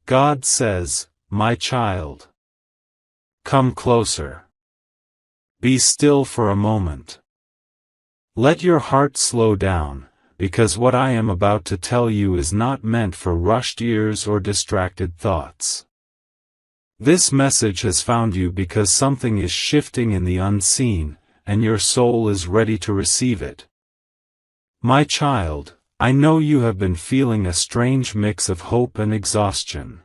God says, "My child, come closer. Be still for a moment. Let your heart slow down, because what I am about to tell you is not meant for rushed ears or distracted thoughts. This message has found you because something is shifting in the unseen, and your soul is ready to receive it. My child, I know you have been feeling a strange mix of hope and exhaustion.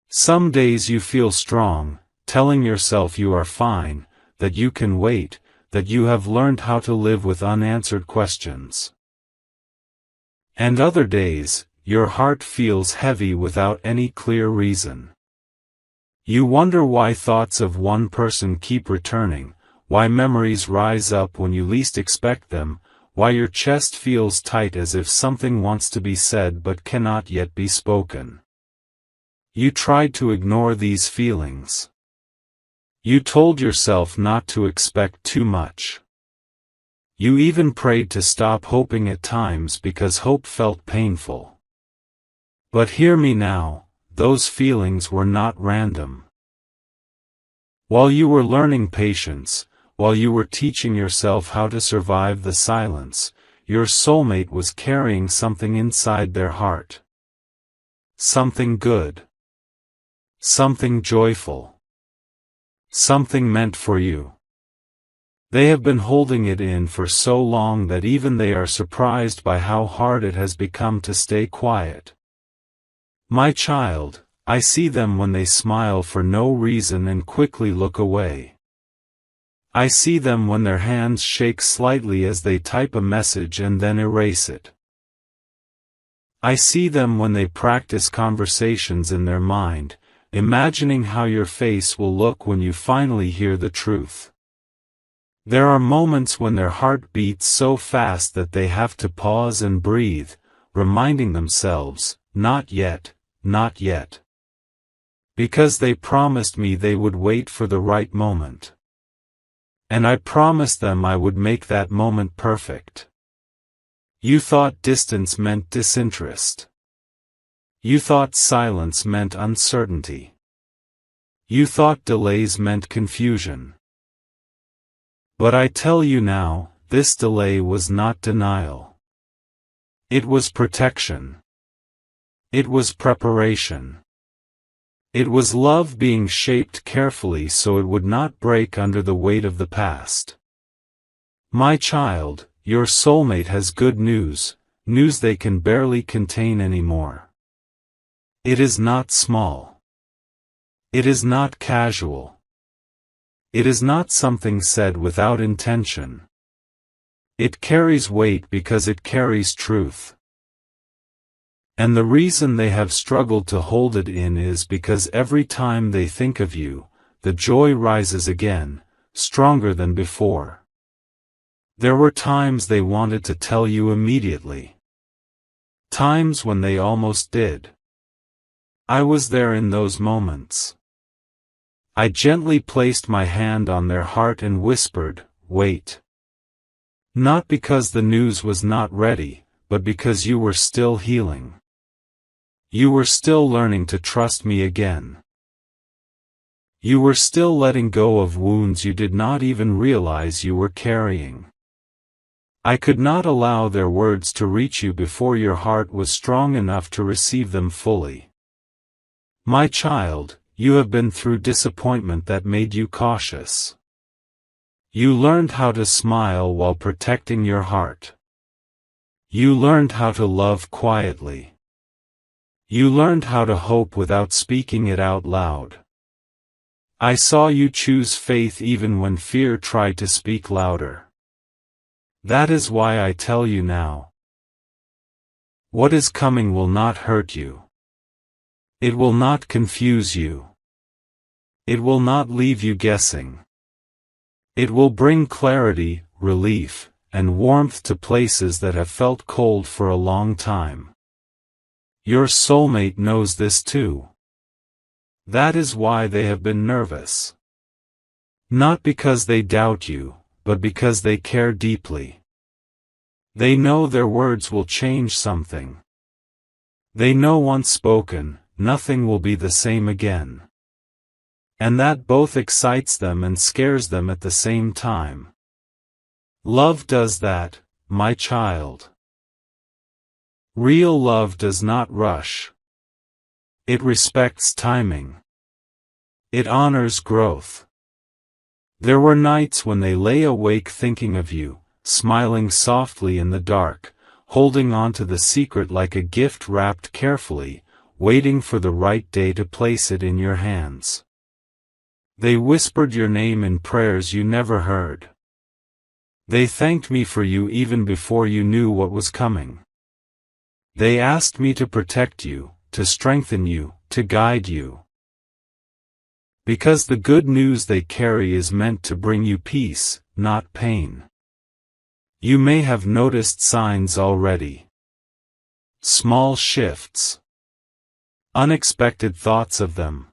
Some days you feel strong, telling yourself you are fine, that you can wait, that you have learned how to live with unanswered questions. And other days, your heart feels heavy without any clear reason. You wonder why thoughts of one person keep returning, why memories rise up when you least expect them, why your chest feels tight as if something wants to be said but cannot yet be spoken. You tried to ignore these feelings. You told yourself not to expect too much. You even prayed to stop hoping at times because hope felt painful. But hear me now, those feelings were not random. While you were learning patience, while you were teaching yourself how to survive the silence, your soulmate was carrying something inside their heart. Something good. Something joyful. Something meant for you. They have been holding it in for so long that even they are surprised by how hard it has become to stay quiet. My child, I see them when they smile for no reason and quickly look away. I see them when their hands shake slightly as they type a message and then erase it. I see them when they practice conversations in their mind, imagining how your face will look when you finally hear the truth. There are moments when their heart beats so fast that they have to pause and breathe, reminding themselves, not yet, not yet. Because they promised me they would wait for the right moment. And I promised them I would make that moment perfect. You thought distance meant disinterest. You thought silence meant uncertainty. You thought delays meant confusion. But I tell you now, this delay was not denial. It was protection. It was preparation. It was love being shaped carefully so it would not break under the weight of the past. My child, your soulmate has good news, news they can barely contain anymore. It is not small. It is not casual. It is not something said without intention. It carries weight because it carries truth. And the reason they have struggled to hold it in is because every time they think of you, the joy rises again, stronger than before. There were times they wanted to tell you immediately. Times when they almost did. I was there in those moments. I gently placed my hand on their heart and whispered, "Wait." Not because the news was not ready, but because you were still healing. You were still learning to trust me again. You were still letting go of wounds you did not even realize you were carrying. I could not allow their words to reach you before your heart was strong enough to receive them fully. My child, you have been through disappointment that made you cautious. You learned how to smile while protecting your heart. You learned how to love quietly. You learned how to hope without speaking it out loud. I saw you choose faith even when fear tried to speak louder. That is why I tell you now. What is coming will not hurt you. It will not confuse you. It will not leave you guessing. It will bring clarity, relief, and warmth to places that have felt cold for a long time. Your soulmate knows this too. That is why they have been nervous. Not because they doubt you, but because they care deeply. They know their words will change something. They know once spoken, nothing will be the same again. And that both excites them and scares them at the same time. Love does that, my child. Real love does not rush. It respects timing. It honors growth. There were nights when they lay awake thinking of you, smiling softly in the dark, holding on to the secret like a gift wrapped carefully, waiting for the right day to place it in your hands. They whispered your name in prayers you never heard. They thanked me for you even before you knew what was coming. They asked me to protect you, to strengthen you, to guide you. Because the good news they carry is meant to bring you peace, not pain. You may have noticed signs already. Small shifts. Unexpected thoughts of them.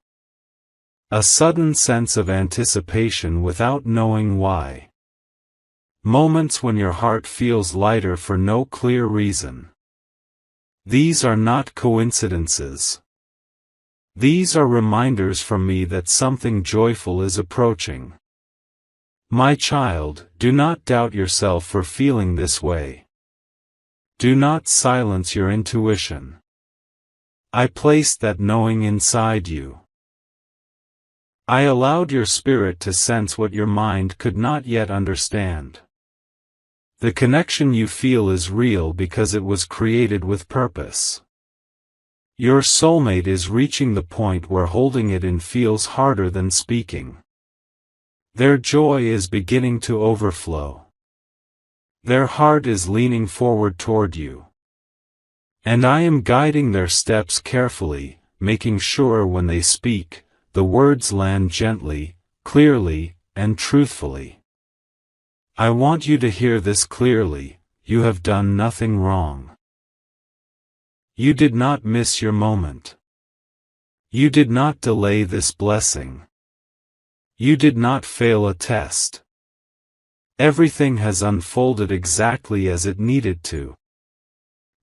A sudden sense of anticipation without knowing why. Moments when your heart feels lighter for no clear reason. These are not coincidences. These are reminders from me that something joyful is approaching. My child, do not doubt yourself for feeling this way. Do not silence your intuition. I placed that knowing inside you. I allowed your spirit to sense what your mind could not yet understand. The connection you feel is real because it was created with purpose. Your soulmate is reaching the point where holding it in feels harder than speaking. Their joy is beginning to overflow. Their heart is leaning forward toward you. And I am guiding their steps carefully, making sure when they speak, the words land gently, clearly, and truthfully. I want you to hear this clearly: you have done nothing wrong. You did not miss your moment. You did not delay this blessing. You did not fail a test. Everything has unfolded exactly as it needed to.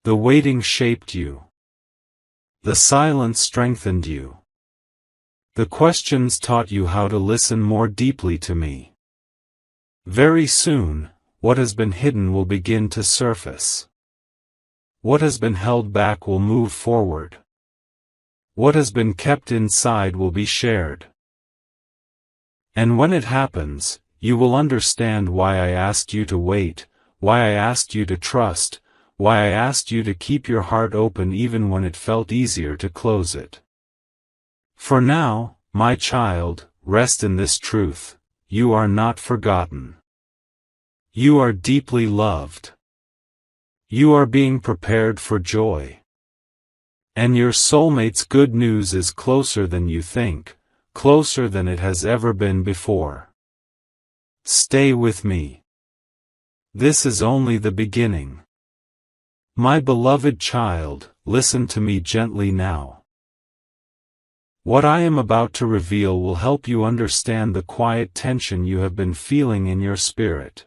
The waiting shaped you. The silence strengthened you. The questions taught you how to listen more deeply to me. Very soon, what has been hidden will begin to surface. What has been held back will move forward. What has been kept inside will be shared. And when it happens, you will understand why I asked you to wait, why I asked you to trust, why I asked you to keep your heart open even when it felt easier to close it. For now, my child, rest in this truth: you are not forgotten. You are deeply loved. You are being prepared for joy. And your soulmate's good news is closer than you think, closer than it has ever been before. Stay with me. This is only the beginning. My beloved child, listen to me gently now. What I am about to reveal will help you understand the quiet tension you have been feeling in your spirit.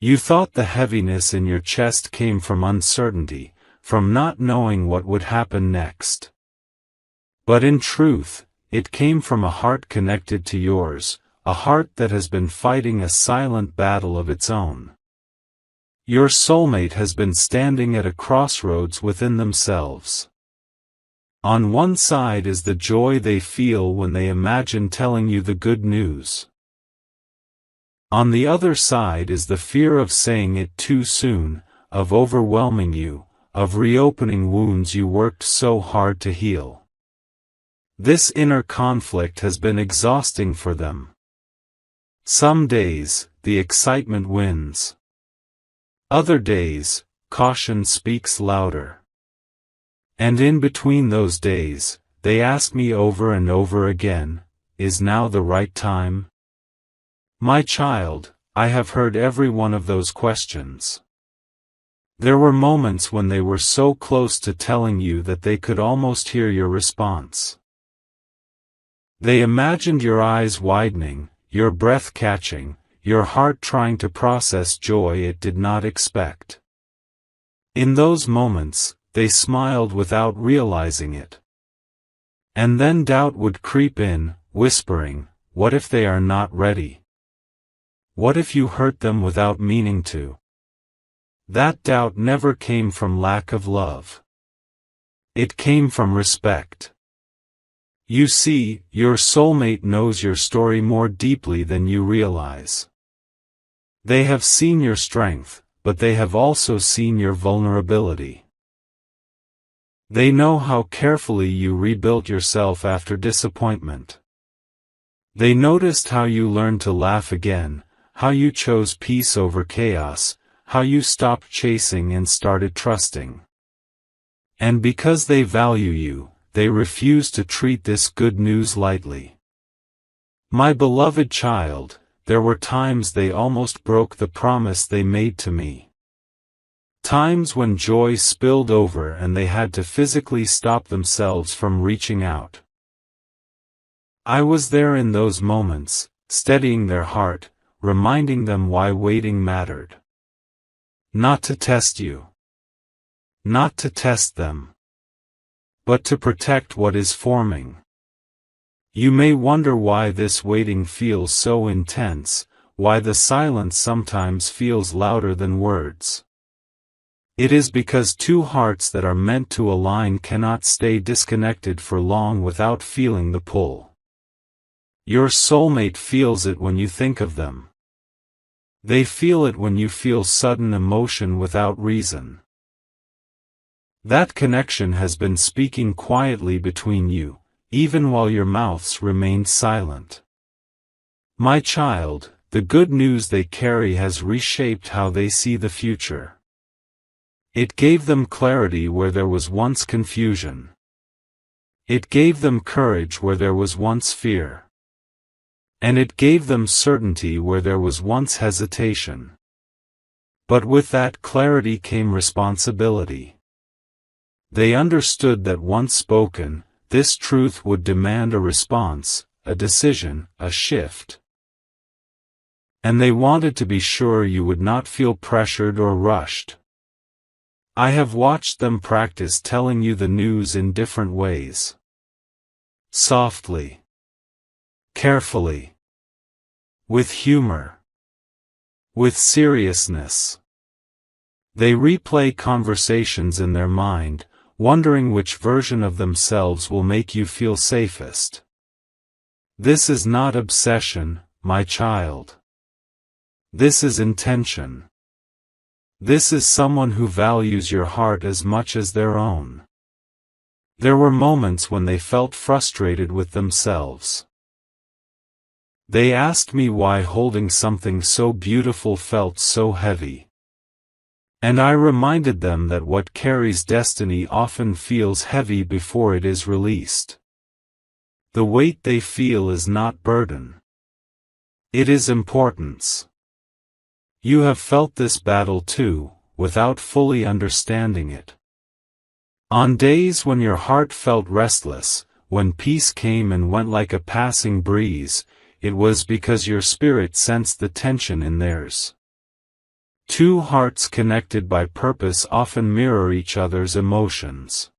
You thought the heaviness in your chest came from uncertainty, from not knowing what would happen next. But in truth, it came from a heart connected to yours, a heart that has been fighting a silent battle of its own. Your soulmate has been standing at a crossroads within themselves. On one side is the joy they feel when they imagine telling you the good news. On the other side is the fear of saying it too soon, of overwhelming you, of reopening wounds you worked so hard to heal. This inner conflict has been exhausting for them. Some days, the excitement wins. Other days, caution speaks louder. And in between those days, they ask me over and over again, is now the right time? My child, I have heard every one of those questions. There were moments when they were so close to telling you that they could almost hear your response. They imagined your eyes widening, your breath catching, your heart trying to process joy it did not expect. In those moments, they smiled without realizing it. And then doubt would creep in, whispering, what if they are not ready? What if you hurt them without meaning to? That doubt never came from lack of love. It came from respect. You see, your soulmate knows your story more deeply than you realize. They have seen your strength, but they have also seen your vulnerability. They know how carefully you rebuilt yourself after disappointment. They noticed how you learned to laugh again, how you chose peace over chaos, how you stopped chasing and started trusting. And because they value you, they refuse to treat this good news lightly. My beloved child, there were times they almost broke the promise they made to me. Times when joy spilled over and they had to physically stop themselves from reaching out. I was there in those moments, steadying their heart, reminding them why waiting mattered. Not to test you. Not to test them. But to protect what is forming. You may wonder why this waiting feels so intense, why the silence sometimes feels louder than words. It is because two hearts that are meant to align cannot stay disconnected for long without feeling the pull. Your soulmate feels it when you think of them. They feel it when you feel sudden emotion without reason. That connection has been speaking quietly between you, even while your mouths remained silent. My child, the good news they carry has reshaped how they see the future. It gave them clarity where there was once confusion. It gave them courage where there was once fear. And it gave them certainty where there was once hesitation. But with that clarity came responsibility. They understood that once spoken, this truth would demand a response, a decision, a shift. And they wanted to be sure you would not feel pressured or rushed. I have watched them practice telling you the news in different ways. Softly. Carefully. With humor. With seriousness. They replay conversations in their mind, wondering which version of themselves will make you feel safest. This is not obsession, my child. This is intention. This is someone who values your heart as much as their own. There were moments when they felt frustrated with themselves. They asked me why holding something so beautiful felt so heavy. And I reminded them that what carries destiny often feels heavy before it is released. The weight they feel is not burden. It is importance. You have felt this battle too, without fully understanding it. On days when your heart felt restless, when peace came and went like a passing breeze, it was because your spirit sensed the tension in theirs. Two hearts connected by purpose often mirror each other's emotions.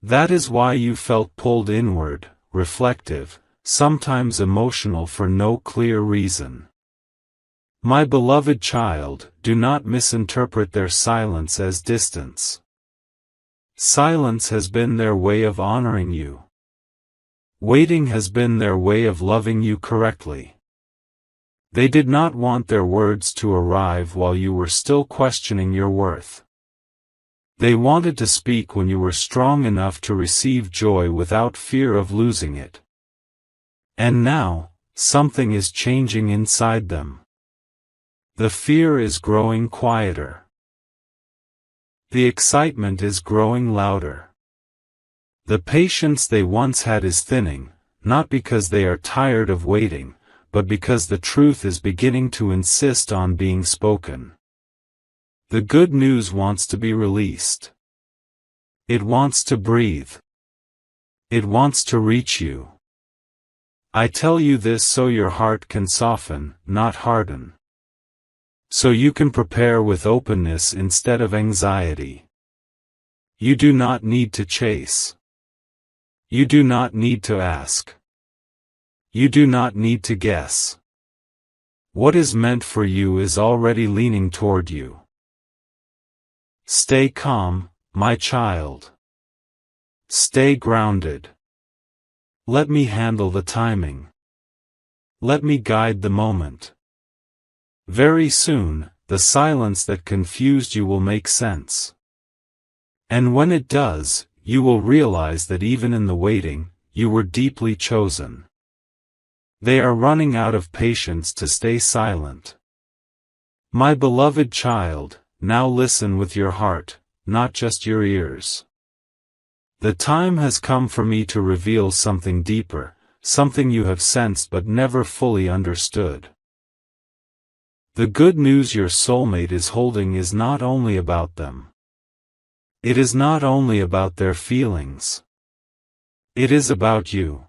That is why you felt pulled inward, reflective, sometimes emotional for no clear reason. My beloved child, do not misinterpret their silence as distance. Silence has been their way of honoring you. Waiting has been their way of loving you correctly. They did not want their words to arrive while you were still questioning your worth. They wanted to speak when you were strong enough to receive joy without fear of losing it. And now, something is changing inside them. The fear is growing quieter. The excitement is growing louder. The patience they once had is thinning, not because they are tired of waiting, but because the truth is beginning to insist on being spoken. The good news wants to be released. It wants to breathe. It wants to reach you. I tell you this so your heart can soften, not harden. So you can prepare with openness instead of anxiety. You do not need to chase. You do not need to ask. You do not need to guess. What is meant for you is already leaning toward you. Stay calm, my child. Stay grounded. Let me handle the timing. Let me guide the moment. Very soon, the silence that confused you will make sense. And when it does, you will realize that even in the waiting, you were deeply chosen. They are running out of patience to stay silent. My beloved child, now listen with your heart, not just your ears. The time has come for me to reveal something deeper, something you have sensed but never fully understood. The good news your soulmate is holding is not only about them. It is not only about their feelings. It is about you.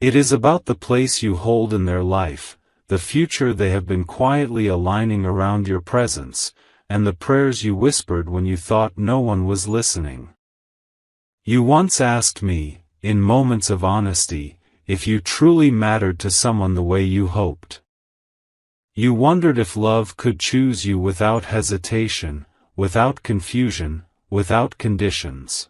It is about the place you hold in their life, the future they have been quietly aligning around your presence, and the prayers you whispered when you thought no one was listening. You once asked me, in moments of honesty, if you truly mattered to someone the way you hoped. You wondered if love could choose you without hesitation, without confusion, without conditions.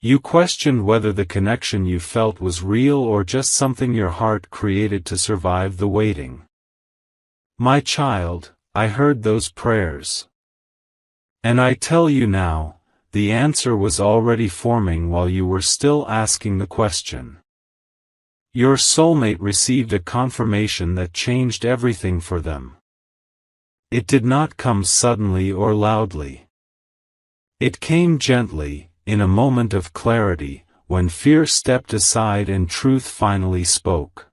You questioned whether the connection you felt was real or just something your heart created to survive the waiting. My child, I heard those prayers. And I tell you now, the answer was already forming while you were still asking the question. Your soulmate received a confirmation that changed everything for them. It did not come suddenly or loudly. It came gently, in a moment of clarity, when fear stepped aside and truth finally spoke.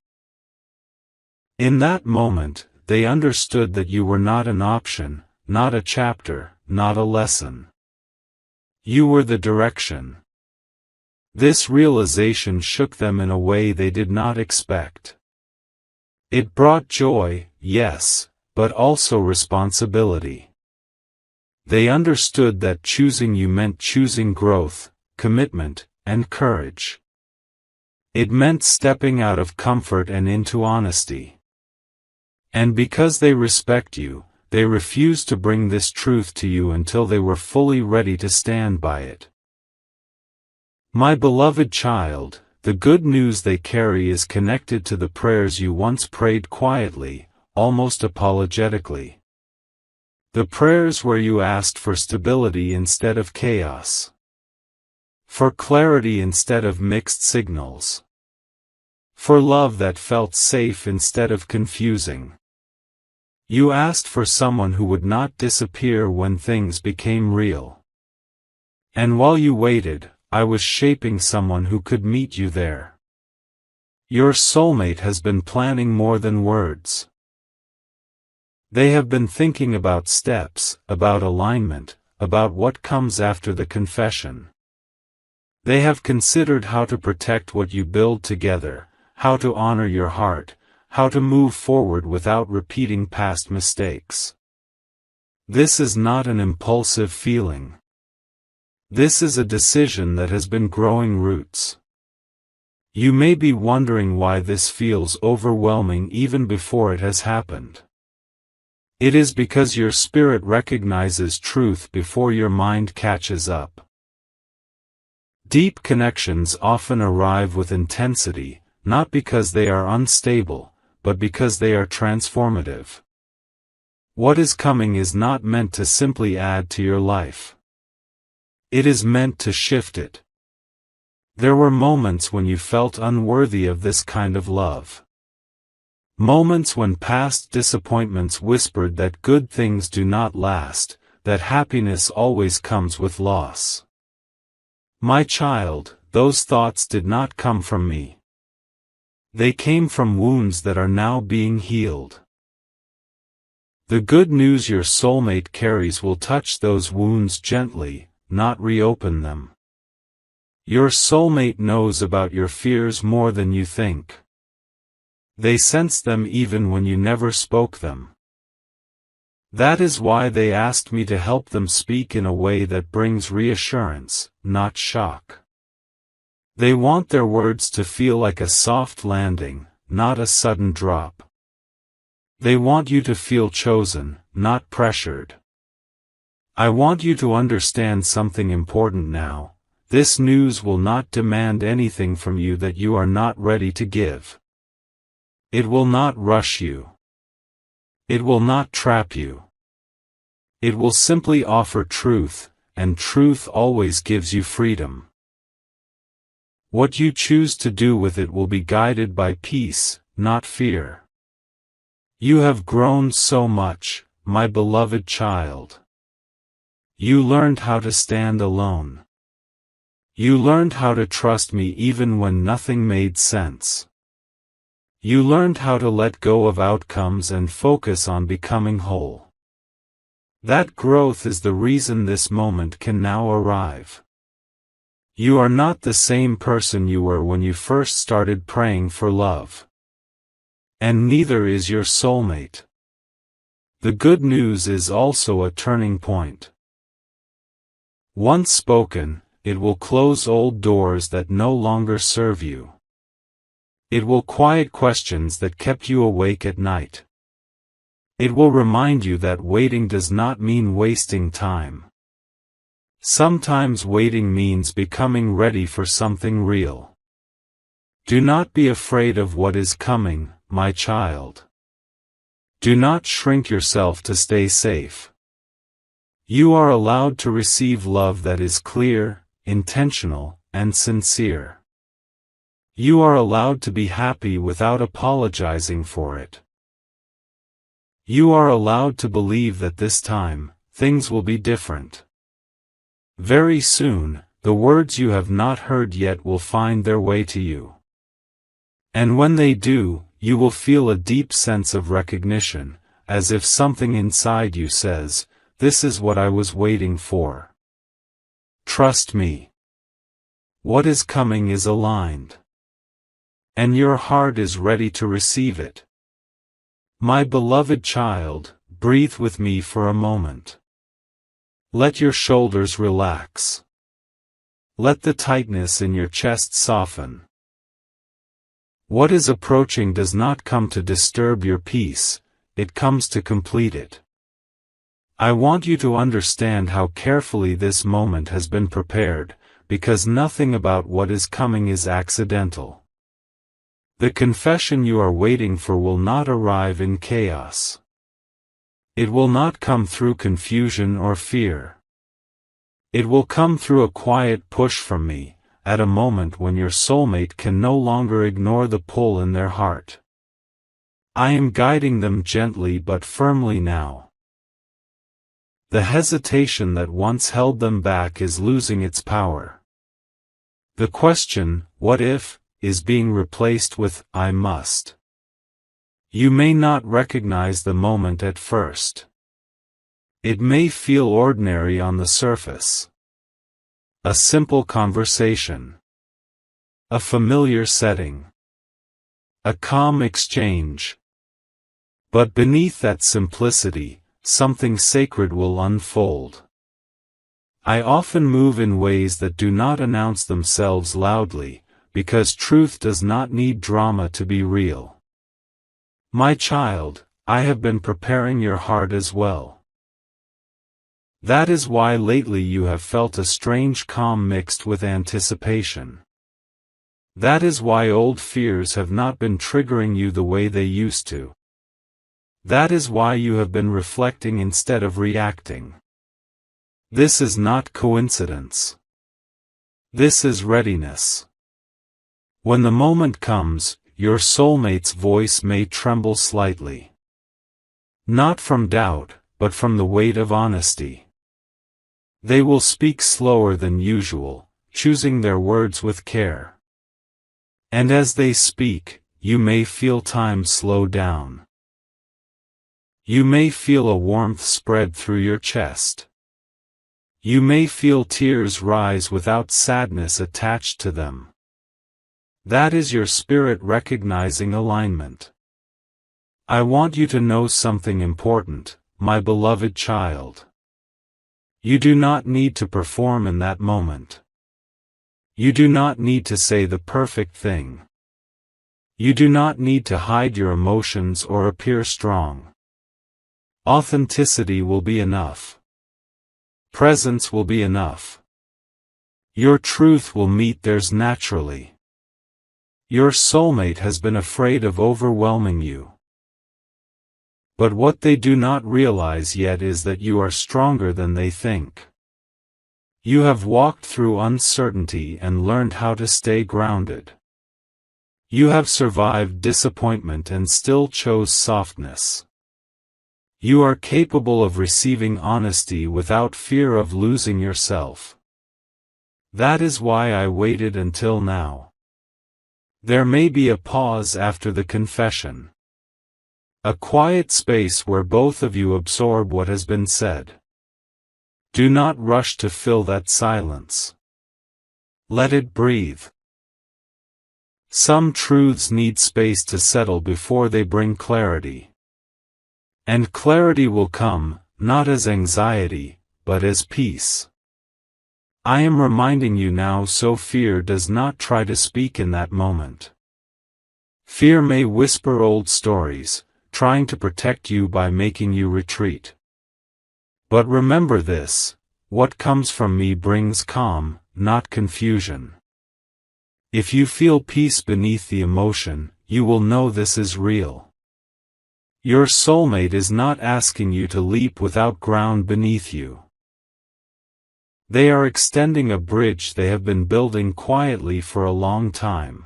In that moment, they understood that you were not an option, not a chapter, not a lesson. You were the direction. This realization shook them in a way they did not expect. It brought joy, yes, but also responsibility. They understood that choosing you meant choosing growth, commitment, and courage. It meant stepping out of comfort and into honesty. And because they respect you, they refuse to bring this truth to you until they were fully ready to stand by it. My beloved child, the good news they carry is connected to the prayers you once prayed quietly, almost apologetically. The prayers where you asked for stability instead of chaos. For clarity instead of mixed signals. For love that felt safe instead of confusing. You asked for someone who would not disappear when things became real. And while you waited, I was shaping someone who could meet you there. Your soulmate has been planning more than words. They have been thinking about steps, about alignment, about what comes after the confession. They have considered how to protect what you build together, how to honor your heart, how to move forward without repeating past mistakes. This is not an impulsive feeling. This is a decision that has been growing roots. You may be wondering why this feels overwhelming even before it has happened. It is because your spirit recognizes truth before your mind catches up. Deep connections often arrive with intensity, not because they are unstable, but because they are transformative. What is coming is not meant to simply add to your life. It is meant to shift it. There were moments when you felt unworthy of this kind of love. Moments when past disappointments whispered that good things do not last, that happiness always comes with loss. My child, those thoughts did not come from me. They came from wounds that are now being healed. The good news your soulmate carries will touch those wounds gently, not reopen them. Your soulmate knows about your fears more than you think. They sense them even when you never spoke them. That is why they asked me to help them speak in a way that brings reassurance, not shock. They want their words to feel like a soft landing, not a sudden drop. They want you to feel chosen, not pressured. I want you to understand something important now. This news will not demand anything from you that you are not ready to give. It will not rush you. It will not trap you. It will simply offer truth, and truth always gives you freedom. What you choose to do with it will be guided by peace, not fear. You have grown so much, my beloved child. You learned how to stand alone. You learned how to trust me even when nothing made sense. You learned how to let go of outcomes and focus on becoming whole. That growth is the reason this moment can now arrive. You are not the same person you were when you first started praying for love. And neither is your soulmate. The good news is also a turning point. Once spoken, it will close old doors that no longer serve you. It will quiet questions that kept you awake at night. It will remind you that waiting does not mean wasting time. Sometimes waiting means becoming ready for something real. Do not be afraid of what is coming, my child. Do not shrink yourself to stay safe. You are allowed to receive love that is clear, intentional, and sincere. You are allowed to be happy without apologizing for it. You are allowed to believe that this time, things will be different. Very soon, the words you have not heard yet will find their way to you. And when they do, you will feel a deep sense of recognition, as if something inside you says, "This is what I was waiting for. Trust me. What is coming is aligned. And your heart is ready to receive it." My beloved child, breathe with me for a moment. Let your shoulders relax. Let the tightness in your chest soften. What is approaching does not come to disturb your peace, it comes to complete it. I want you to understand how carefully this moment has been prepared, because nothing about what is coming is accidental. The confession you are waiting for will not arrive in chaos. It will not come through confusion or fear. It will come through a quiet push from me, at a moment when your soulmate can no longer ignore the pull in their heart. I am guiding them gently but firmly now. The hesitation that once held them back is losing its power. The question, "What if?" is being replaced with, "I must." You may not recognize the moment at first. It may feel ordinary on the surface. A simple conversation. A familiar setting. A calm exchange. But beneath that simplicity, something sacred will unfold. I often move in ways that do not announce themselves loudly, because truth does not need drama to be real. My child, I have been preparing your heart as well. That is why lately you have felt a strange calm mixed with anticipation. That is why old fears have not been triggering you the way they used to. That is why you have been reflecting instead of reacting. This is not coincidence. This is readiness. When the moment comes, your soulmate's voice may tremble slightly. Not from doubt, but from the weight of honesty. They will speak slower than usual, choosing their words with care. And as they speak, you may feel time slow down. You may feel a warmth spread through your chest. You may feel tears rise without sadness attached to them. That is your spirit recognizing alignment. I want you to know something important, my beloved child. You do not need to perform in that moment. You do not need to say the perfect thing. You do not need to hide your emotions or appear strong. Authenticity will be enough. Presence will be enough. Your truth will meet theirs naturally. Your soulmate has been afraid of overwhelming you. But what they do not realize yet is that you are stronger than they think. You have walked through uncertainty and learned how to stay grounded. You have survived disappointment and still chose softness. You are capable of receiving honesty without fear of losing yourself. That is why I waited until now. There may be a pause after the confession. A quiet space where both of you absorb what has been said. Do not rush to fill that silence. Let it breathe. Some truths need space to settle before they bring clarity. And clarity will come, not as anxiety, but as peace. I am reminding you now so fear does not try to speak in that moment. Fear may whisper old stories, trying to protect you by making you retreat. But remember this, what comes from me brings calm, not confusion. If you feel peace beneath the emotion, you will know this is real. Your soulmate is not asking you to leap without ground beneath you. They are extending a bridge they have been building quietly for a long time.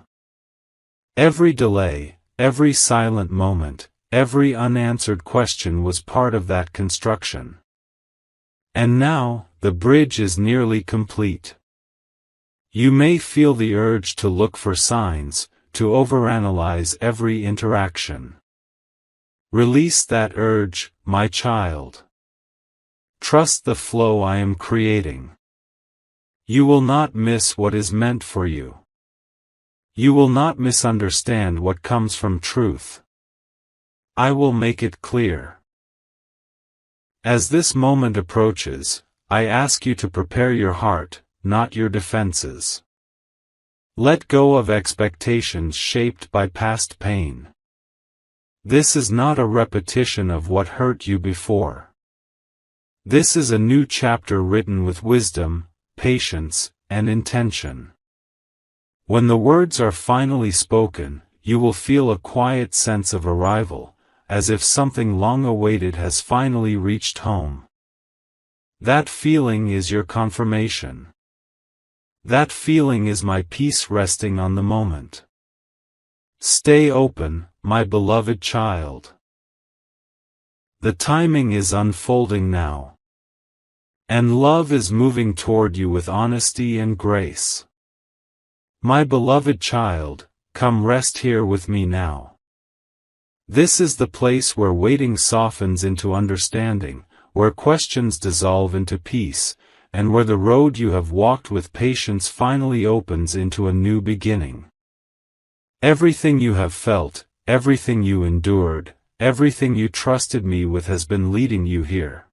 Every delay, every silent moment, every unanswered question was part of that construction. And now, the bridge is nearly complete. You may feel the urge to look for signs, to overanalyze every interaction. Release that urge, my child. Trust the flow I am creating. You will not miss what is meant for you. You will not misunderstand what comes from truth. I will make it clear. As this moment approaches, I ask you to prepare your heart, not your defenses. Let go of expectations shaped by past pain. This is not a repetition of what hurt you before. This is a new chapter written with wisdom, patience, and intention. When the words are finally spoken, you will feel a quiet sense of arrival, as if something long awaited has finally reached home. That feeling is your confirmation. That feeling is my peace resting on the moment. Stay open, my beloved child. The timing is unfolding now. And love is moving toward you with honesty and grace. My beloved child, come rest here with me now. This is the place where waiting softens into understanding, where questions dissolve into peace, and where the road you have walked with patience finally opens into a new beginning. Everything you have felt, everything you endured, everything you trusted me with has been leading you here.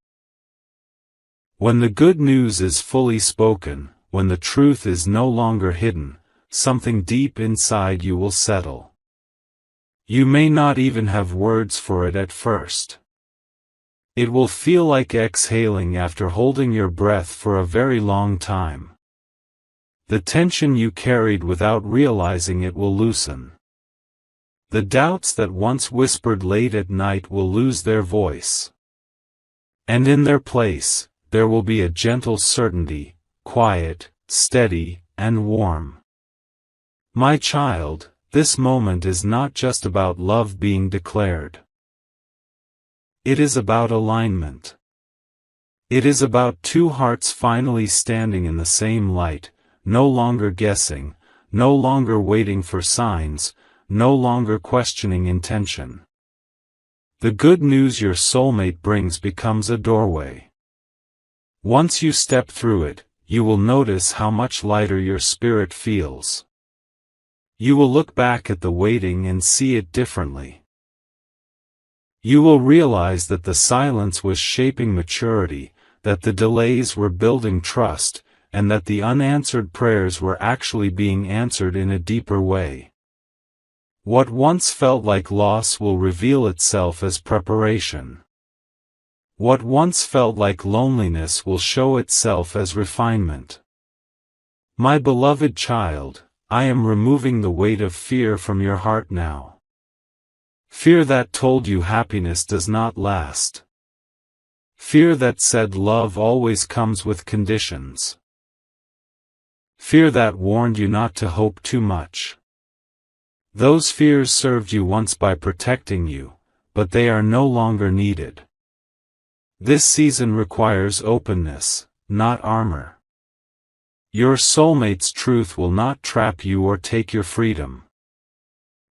When the good news is fully spoken, when the truth is no longer hidden, something deep inside you will settle. You may not even have words for it at first. It will feel like exhaling after holding your breath for a very long time. The tension you carried without realizing it will loosen. The doubts that once whispered late at night will lose their voice. And in their place, there will be a gentle certainty, quiet, steady, and warm. My child, this moment is not just about love being declared. It is about alignment. It is about two hearts finally standing in the same light, no longer guessing, no longer waiting for signs, no longer questioning intention. The good news your soulmate brings becomes a doorway. Once you step through it, you will notice how much lighter your spirit feels. You will look back at the waiting and see it differently. You will realize that the silence was shaping maturity, that the delays were building trust, and that the unanswered prayers were actually being answered in a deeper way. What once felt like loss will reveal itself as preparation. What once felt like loneliness will show itself as refinement. My beloved child, I am removing the weight of fear from your heart now. Fear that told you happiness does not last. Fear that said love always comes with conditions. Fear that warned you not to hope too much. Those fears served you once by protecting you, but they are no longer needed. This season requires openness, not armor. Your soulmate's truth will not trap you or take your freedom.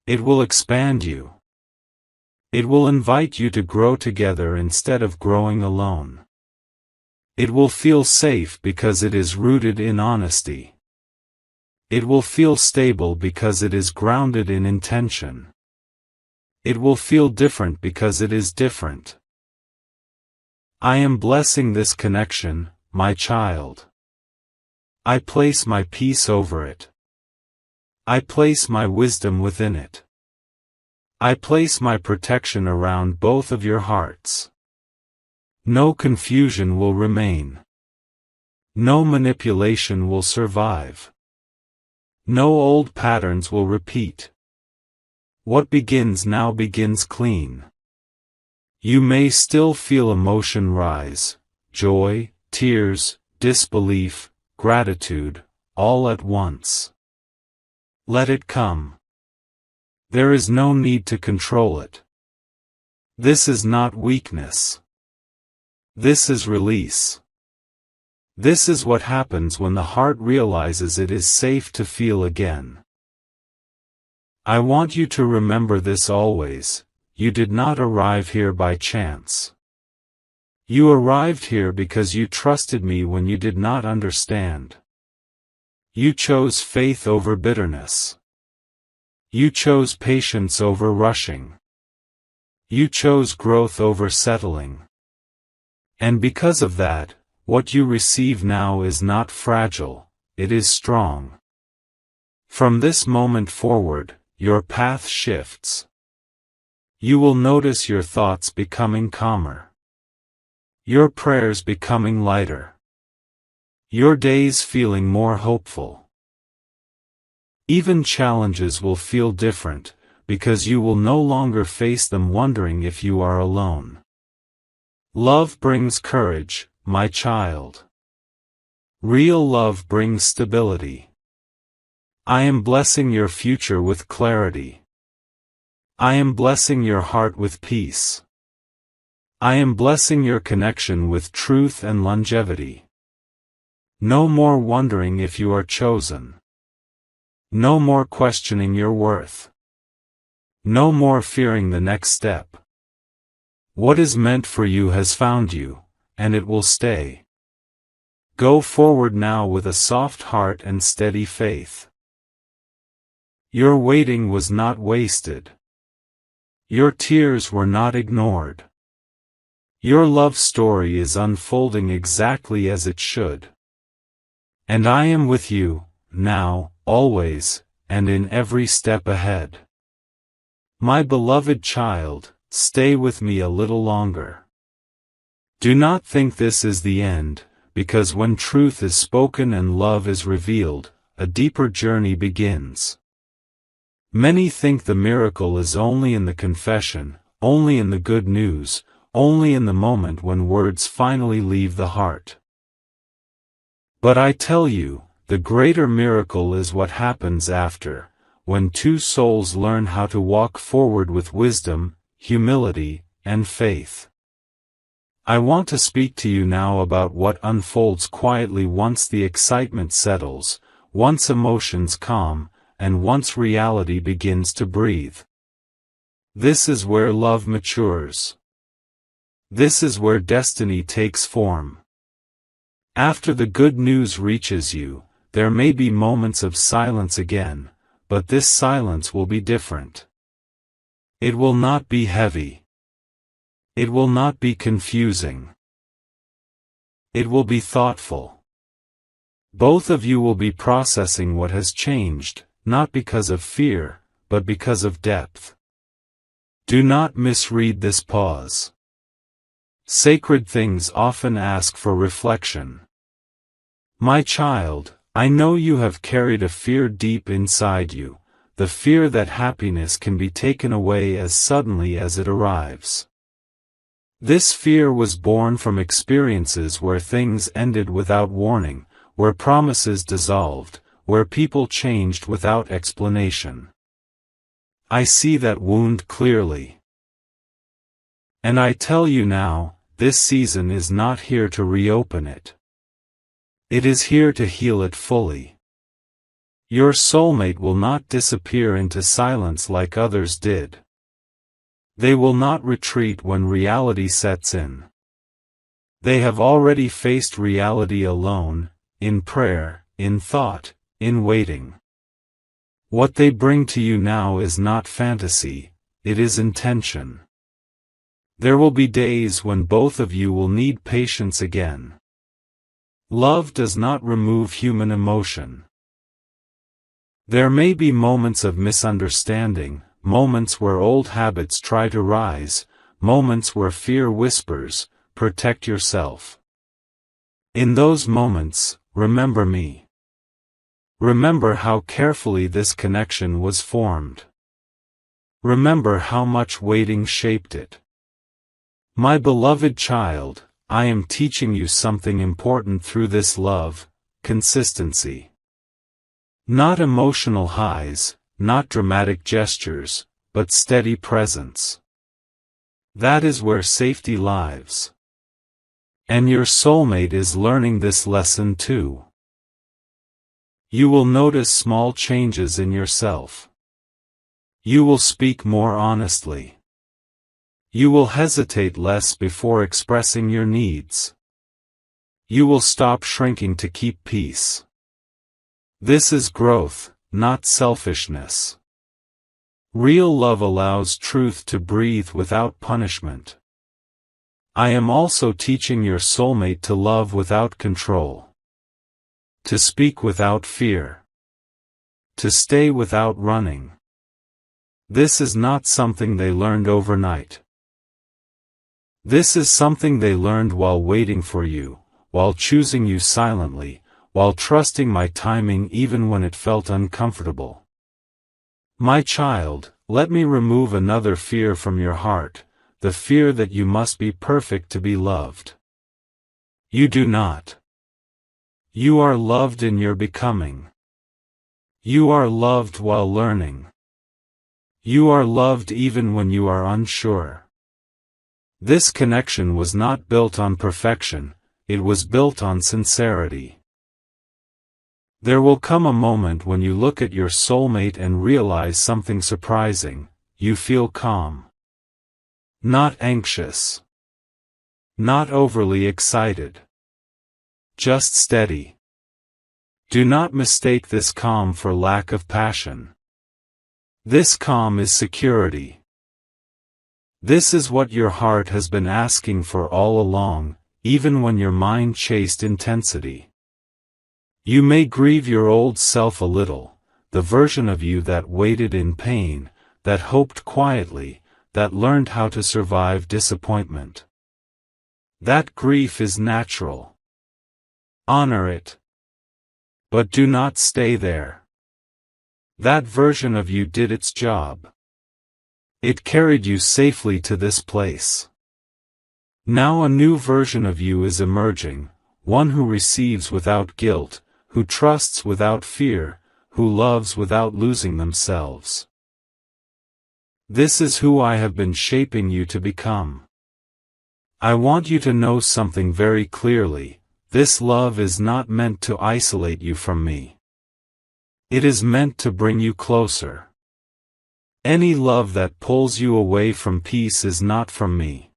It will expand you. It will invite you to grow together instead of growing alone. It will feel safe because it is rooted in honesty. It will feel stable because it is grounded in intention. It will feel different because it is different. I am blessing this connection, my child. I place my peace over it. I place my wisdom within it. I place my protection around both of your hearts. No confusion will remain. No manipulation will survive. No old patterns will repeat. What begins now begins clean. You may still feel emotion rise, joy, tears, disbelief, gratitude, all at once. Let it come. There is no need to control it. This is not weakness. This is release. This is what happens when the heart realizes it is safe to feel again. I want you to remember this always. You did not arrive here by chance. You arrived here because you trusted me when you did not understand. You chose faith over bitterness. You chose patience over rushing. You chose growth over settling. And because of that, what you receive now is not fragile, it is strong. From this moment forward, your path shifts. You will notice your thoughts becoming calmer. Your prayers becoming lighter. Your days feeling more hopeful. Even challenges will feel different, because you will no longer face them wondering if you are alone. Love brings courage, my child. Real love brings stability. I am blessing your future with clarity. I am blessing your heart with peace. I am blessing your connection with truth and longevity. No more wondering if you are chosen. No more questioning your worth. No more fearing the next step. What is meant for you has found you, and it will stay. Go forward now with a soft heart and steady faith. Your waiting was not wasted. Your tears were not ignored. Your love story is unfolding exactly as it should. And I am with you, now, always, and in every step ahead. My beloved child, stay with me a little longer. Do not think this is the end, because when truth is spoken and love is revealed, a deeper journey begins. Many think the miracle is only in the confession, only in the good news, only in the moment when words finally leave the heart. But I tell you, the greater miracle is what happens after, when two souls learn how to walk forward with wisdom, humility, and faith. I want to speak to you now about what unfolds quietly once the excitement settles, once emotions calm, and once reality begins to breathe. This is where love matures. This is where destiny takes form. After the good news reaches you, there may be moments of silence again, but this silence will be different. It will not be heavy. It will not be confusing. It will be thoughtful. Both of you will be processing what has changed, not because of fear, but because of depth. Do not misread this pause. Sacred things often ask for reflection. My child, I know you have carried a fear deep inside you, the fear that happiness can be taken away as suddenly as it arrives. This fear was born from experiences where things ended without warning, where promises dissolved, where people changed without explanation. I see that wound clearly. And I tell you now, this season is not here to reopen it. It is here to heal it fully. Your soulmate will not disappear into silence like others did. They will not retreat when reality sets in. They have already faced reality alone, in prayer, in thought, in waiting. What they bring to you now is not fantasy, it is intention. There will be days when both of you will need patience again. Love does not remove human emotion. There may be moments of misunderstanding, moments where old habits try to rise, moments where fear whispers, "Protect yourself." In those moments, remember me. Remember how carefully this connection was formed. Remember how much waiting shaped it. My beloved child, I am teaching you something important through this love: consistency. Not emotional highs, not dramatic gestures, but steady presence. That is where safety lies. And your soulmate is learning this lesson too. You will notice small changes in yourself. You will speak more honestly. You will hesitate less before expressing your needs. You will stop shrinking to keep peace. This is growth, not selfishness. Real love allows truth to breathe without punishment. I am also teaching your soulmate to love without control. To speak without fear. To stay without running. This is not something they learned overnight. This is something they learned while waiting for you, while choosing you silently, while trusting my timing even when it felt uncomfortable. My child, let me remove another fear from your heart, the fear that you must be perfect to be loved. You do not. You are loved in your becoming. You are loved while learning. You are loved even when you are unsure. This connection was not built on perfection, it was built on sincerity. There will come a moment when you look at your soulmate and realize something surprising: you feel calm. Not anxious. Not overly excited. Just steady. Do not mistake this calm for lack of passion. This calm is security. This is what your heart has been asking for all along, even when your mind chased intensity. You may grieve your old self a little, the version of you that waited in pain, that hoped quietly, that learned how to survive disappointment. That grief is natural. Honor it. But do not stay there. That version of you did its job. It carried you safely to this place. Now a new version of you is emerging, one who receives without guilt, who trusts without fear, who loves without losing themselves. This is who I have been shaping you to become. I want you to know something very clearly: this love is not meant to isolate you from me. It is meant to bring you closer. Any love that pulls you away from peace is not from me.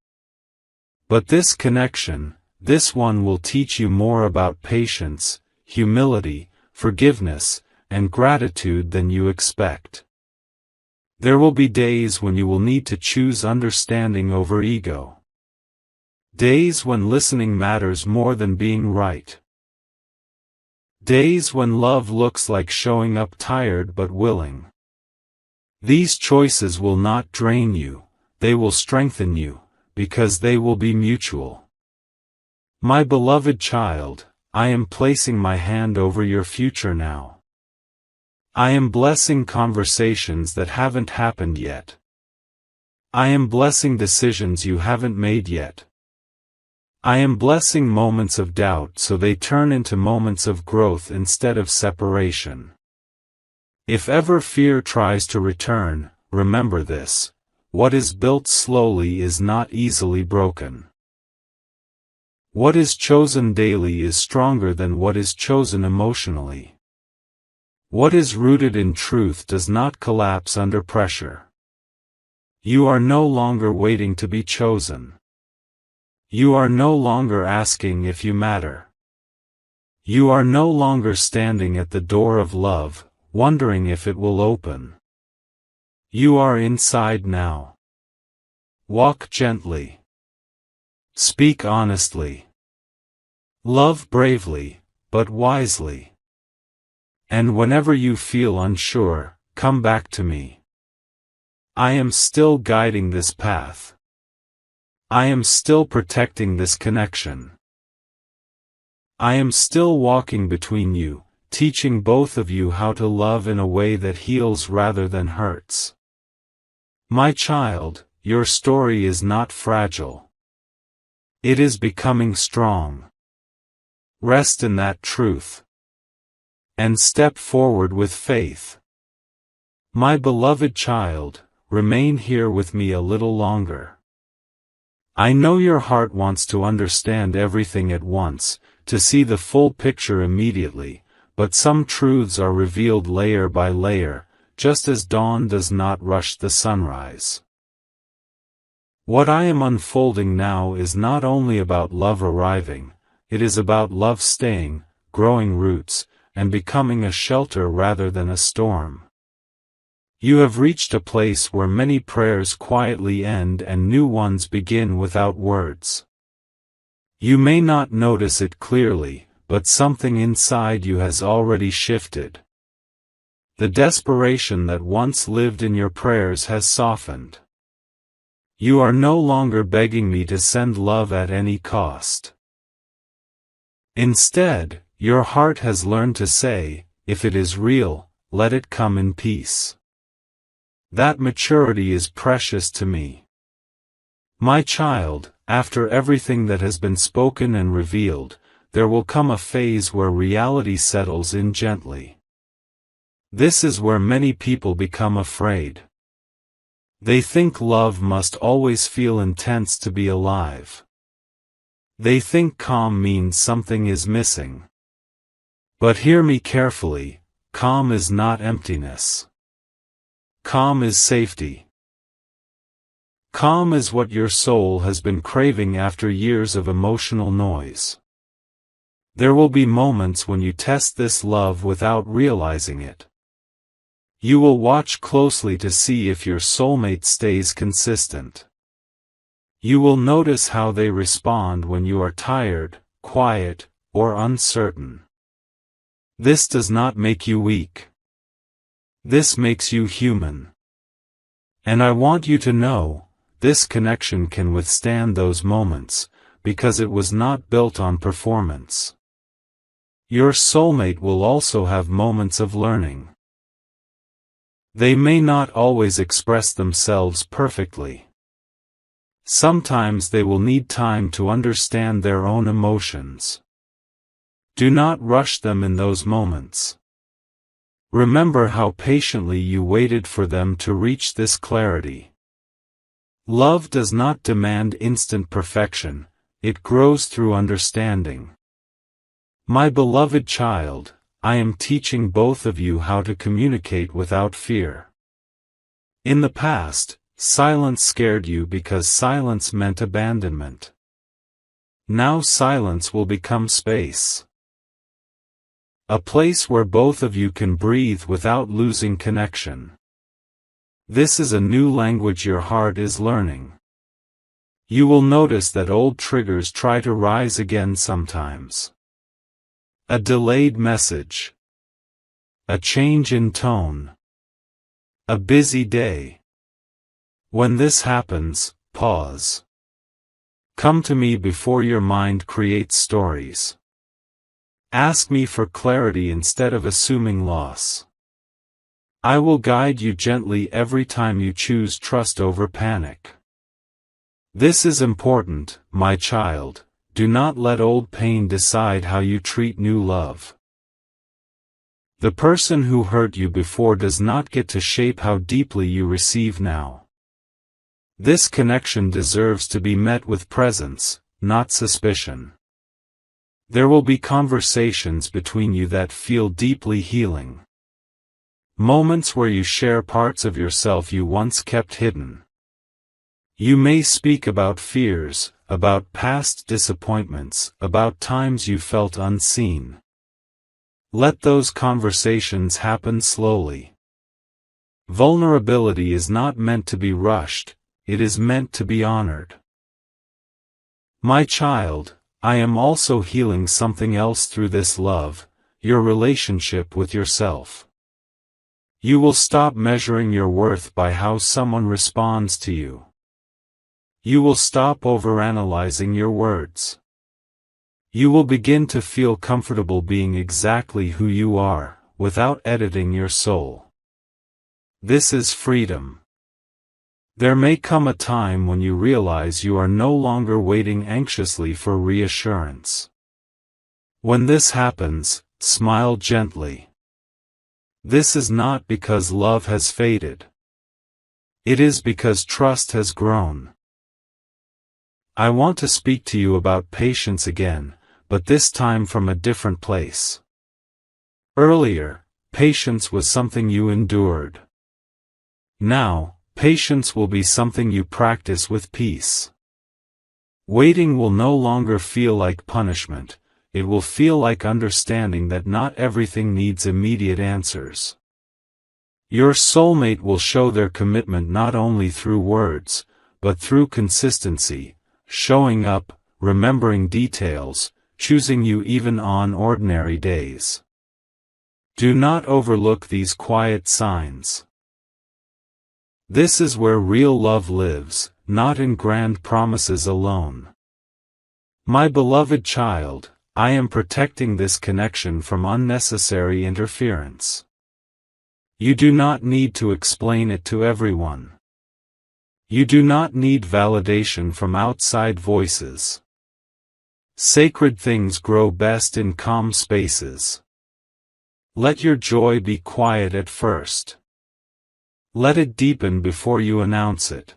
But this connection, this one will teach you more about patience, humility, forgiveness, and gratitude than you expect. There will be days when you will need to choose understanding over ego. Days when listening matters more than being right. Days when love looks like showing up tired but willing. These choices will not drain you, they will strengthen you, because they will be mutual. My beloved child, I am placing my hand over your future now. I am blessing conversations that haven't happened yet. I am blessing decisions you haven't made yet. I am blessing moments of doubt so they turn into moments of growth instead of separation. If ever fear tries to return, remember this: what is built slowly is not easily broken. What is chosen daily is stronger than what is chosen emotionally. What is rooted in truth does not collapse under pressure. You are no longer waiting to be chosen. You are no longer asking if you matter. You are no longer standing at the door of love, wondering if it will open. You are inside now. Walk gently. Speak honestly. Love bravely, but wisely. And whenever you feel unsure, come back to me. I am still guiding this path. I am still protecting this connection. I am still walking between you, teaching both of you how to love in a way that heals rather than hurts. My child, your story is not fragile. It is becoming strong. Rest in that truth. And step forward with faith. My beloved child, remain here with me a little longer. I know your heart wants to understand everything at once, to see the full picture immediately, but some truths are revealed layer by layer, just as dawn does not rush the sunrise. What I am unfolding now is not only about love arriving, it is about love staying, growing roots, and becoming a shelter rather than a storm. You have reached a place where many prayers quietly end and new ones begin without words. You may not notice it clearly, but something inside you has already shifted. The desperation that once lived in your prayers has softened. You are no longer begging me to send love at any cost. Instead, your heart has learned to say, if it is real, let it come in peace. That maturity is precious to me. My child, after everything that has been spoken and revealed, there will come a phase where reality settles in gently. This is where many people become afraid. They think love must always feel intense to be alive. They think calm means something is missing. But hear me carefully, calm is not emptiness. Calm is safety. Calm is what your soul has been craving after years of emotional noise. There will be moments when you test this love without realizing it. You will watch closely to see if your soulmate stays consistent. You will notice how they respond when you are tired, quiet, or uncertain. This does not make you weak. This makes you human. And I want you to know, this connection can withstand those moments, because it was not built on performance. Your soulmate will also have moments of learning. They may not always express themselves perfectly. Sometimes they will need time to understand their own emotions. Do not rush them in those moments. Remember how patiently you waited for them to reach this clarity. Love does not demand instant perfection, it grows through understanding. My beloved child, I am teaching both of you how to communicate without fear. In the past, silence scared you because silence meant abandonment. Now silence will become space. A place where both of you can breathe without losing connection. This is a new language your heart is learning. You will notice that old triggers try to rise again sometimes. A delayed message. A change in tone. A busy day. When this happens, pause. Come to me before your mind creates stories. Ask me for clarity instead of assuming loss. I will guide you gently every time you choose trust over panic. This is important, my child. Do not let old pain decide how you treat new love. The person who hurt you before does not get to shape how deeply you receive now. This connection deserves to be met with presence, not suspicion. There will be conversations between you that feel deeply healing. Moments where you share parts of yourself you once kept hidden. You may speak about fears, about past disappointments, about times you felt unseen. Let those conversations happen slowly. Vulnerability is not meant to be rushed, it is meant to be honored. My child, I am also healing something else through this love, your relationship with yourself. You will stop measuring your worth by how someone responds to you. You will stop overanalyzing your words. You will begin to feel comfortable being exactly who you are, without editing your soul. This is freedom. There may come a time when you realize you are no longer waiting anxiously for reassurance. When this happens, smile gently. This is not because love has faded. It is because trust has grown. I want to speak to you about patience again, but this time from a different place. Earlier, patience was something you endured. Now, patience will be something you practice with peace. Waiting will no longer feel like punishment, it will feel like understanding that not everything needs immediate answers. Your soulmate will show their commitment not only through words, but through consistency, showing up, remembering details, choosing you even on ordinary days. Do not overlook these quiet signs. This is where real love lives, not in grand promises alone. My beloved child, I am protecting this connection from unnecessary interference. You do not need to explain it to everyone. You do not need validation from outside voices. Sacred things grow best in calm spaces. Let your joy be quiet at first. Let it deepen before you announce it.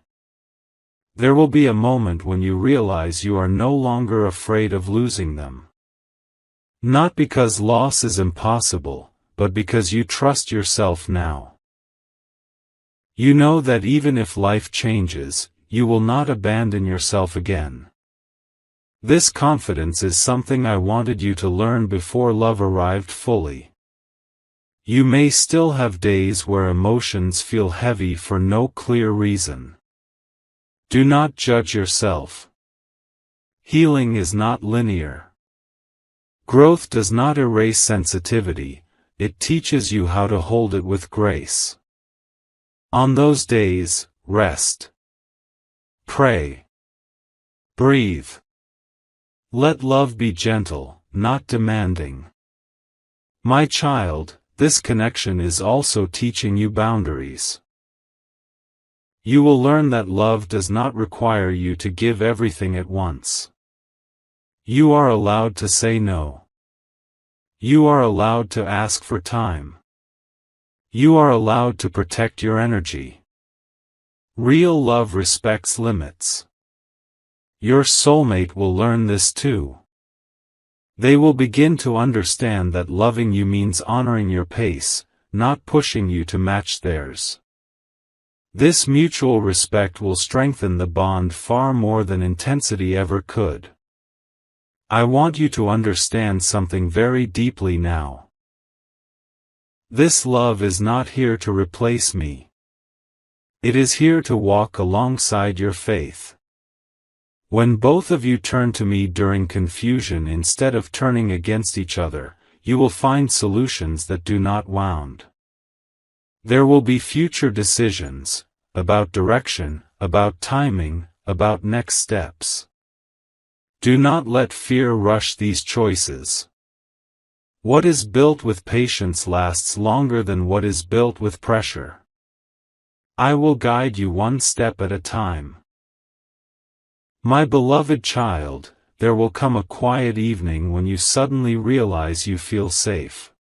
There will be a moment when you realize you are no longer afraid of losing them. Not because loss is impossible, but because you trust yourself now. You know that even if life changes, you will not abandon yourself again. This confidence is something I wanted you to learn before love arrived fully. You may still have days where emotions feel heavy for no clear reason. Do not judge yourself. Healing is not linear. Growth does not erase sensitivity, it teaches you how to hold it with grace. On those days, rest. Pray. Breathe. Let love be gentle, not demanding. My child, this connection is also teaching you boundaries. You will learn that love does not require you to give everything at once. You are allowed to say no. You are allowed to ask for time. You are allowed to protect your energy. Real love respects limits. Your soulmate will learn this too. They will begin to understand that loving you means honoring your pace, not pushing you to match theirs. This mutual respect will strengthen the bond far more than intensity ever could. I want you to understand something very deeply now. This love is not here to replace me. It is here to walk alongside your faith. When both of you turn to me during confusion instead of turning against each other, you will find solutions that do not wound. There will be future decisions, about direction, about timing, about next steps. Do not let fear rush these choices. What is built with patience lasts longer than what is built with pressure. I will guide you one step at a time. My beloved child, there will come a quiet evening when you suddenly realize you feel safe.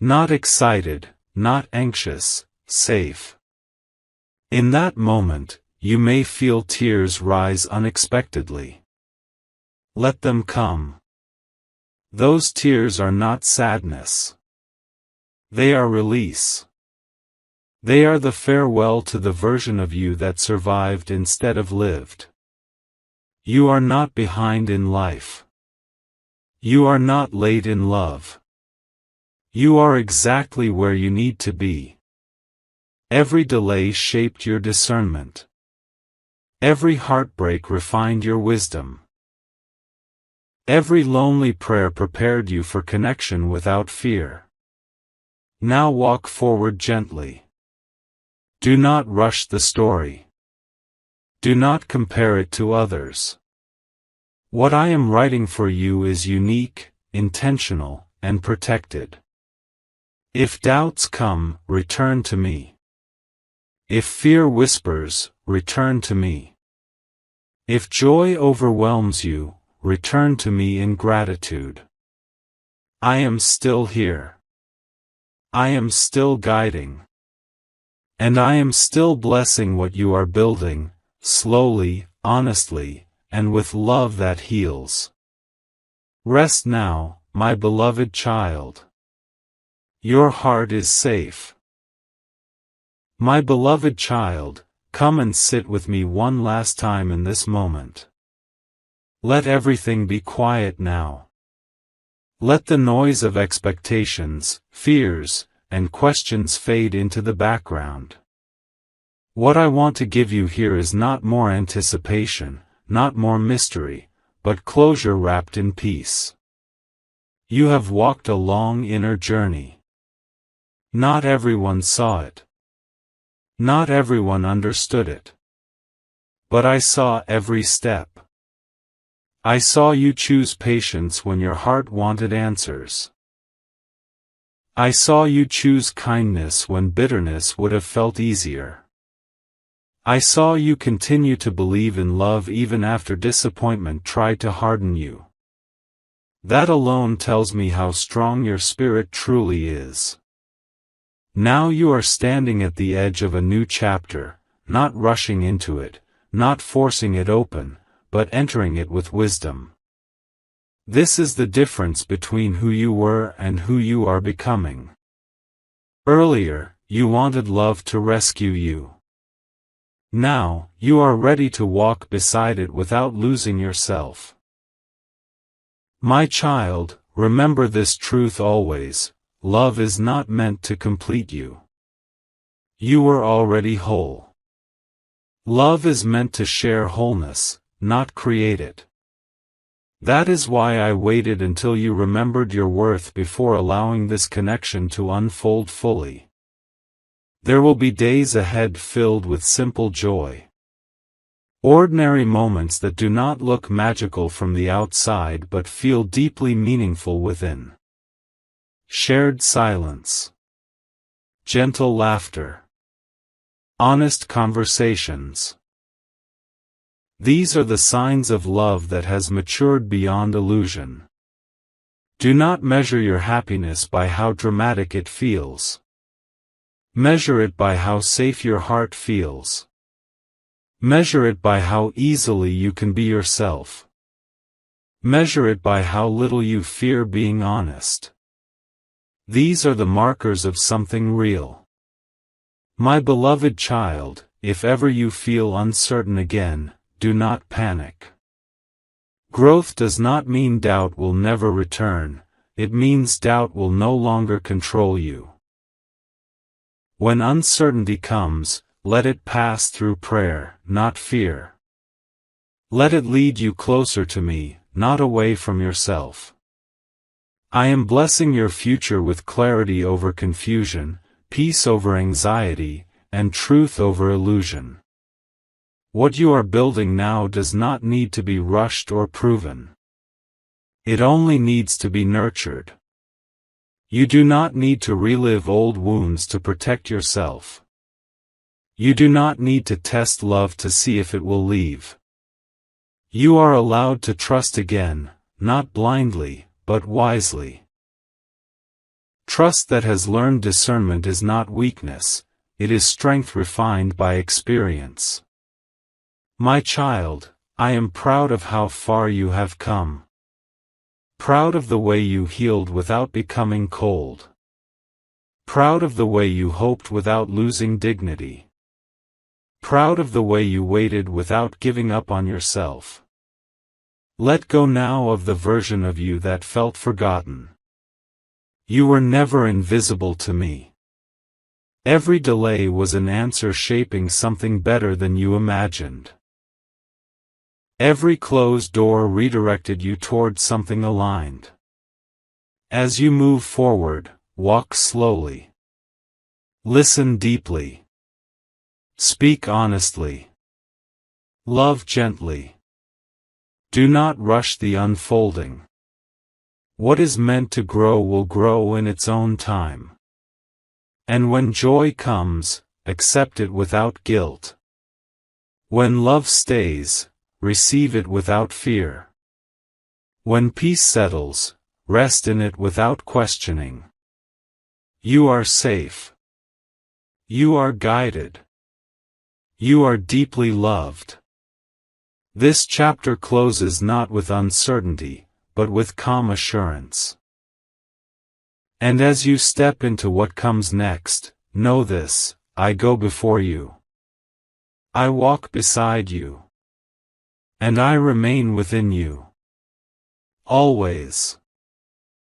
Not excited, not anxious, safe. In that moment, you may feel tears rise unexpectedly. Let them come. Those tears are not sadness. They are release. They are the farewell to the version of you that survived instead of lived. You are not behind in life. You are not late in love. You are exactly where you need to be. Every delay shaped your discernment. Every heartbreak refined your wisdom. Every lonely prayer prepared you for connection without fear. Now walk forward gently. Do not rush the story. Do not compare it to others. What I am writing for you is unique, intentional, and protected. If doubts come, return to me. If fear whispers, return to me. If joy overwhelms you, return to me in gratitude. I am still here. I am still guiding. And I am still blessing what you are building, slowly, honestly, and with love that heals. Rest now, my beloved child. Your heart is safe. My beloved child, come and sit with me one last time in this moment. Let everything be quiet now. Let the noise of expectations, fears, and questions fade into the background. What I want to give you here is not more anticipation, not more mystery, but closure wrapped in peace. You have walked a long inner journey. Not everyone saw it. Not everyone understood it. But I saw every step. I saw you choose patience when your heart wanted answers. I saw you choose kindness when bitterness would have felt easier. I saw you continue to believe in love even after disappointment tried to harden you. That alone tells me how strong your spirit truly is. Now you are standing at the edge of a new chapter, not rushing into it, not forcing it open, but entering it with wisdom. This is the difference between who you were and who you are becoming. Earlier, you wanted love to rescue you. Now, you are ready to walk beside it without losing yourself. My child, remember this truth always: love is not meant to complete you. You were already whole. Love is meant to share wholeness, not create it. That is why I waited until you remembered your worth before allowing this connection to unfold fully. There will be days ahead filled with simple joy. Ordinary moments that do not look magical from the outside but feel deeply meaningful within. Shared silence. Gentle laughter. Honest conversations. These are the signs of love that has matured beyond illusion. Do not measure your happiness by how dramatic it feels. Measure it by how safe your heart feels. Measure it by how easily you can be yourself. Measure it by how little you fear being honest. These are the markers of something real. My beloved child, if ever you feel uncertain again, do not panic. Growth does not mean doubt will never return, it means doubt will no longer control you. When uncertainty comes, let it pass through prayer, not fear. Let it lead you closer to me, not away from yourself. I am blessing your future with clarity over confusion, peace over anxiety, and truth over illusion. What you are building now does not need to be rushed or proven. It only needs to be nurtured. You do not need to relive old wounds to protect yourself. You do not need to test love to see if it will leave. You are allowed to trust again, not blindly, but wisely. Trust that has learned discernment is not weakness, it is strength refined by experience. My child, I am proud of how far you have come. Proud of the way you healed without becoming cold. Proud of the way you hoped without losing dignity. Proud of the way you waited without giving up on yourself. Let go now of the version of you that felt forgotten. You were never invisible to me. Every delay was an answer shaping something better than you imagined. Every closed door redirected you toward something aligned. As you move forward, walk slowly. Listen deeply. Speak honestly. Love gently. Do not rush the unfolding. What is meant to grow will grow in its own time. And when joy comes, accept it without guilt. When love stays, receive it without fear. When peace settles, rest in it without questioning. You are safe. You are guided. You are deeply loved. This chapter closes not with uncertainty, but with calm assurance. And as you step into what comes next, know this: I go before you. I walk beside you. And I remain within you. Always.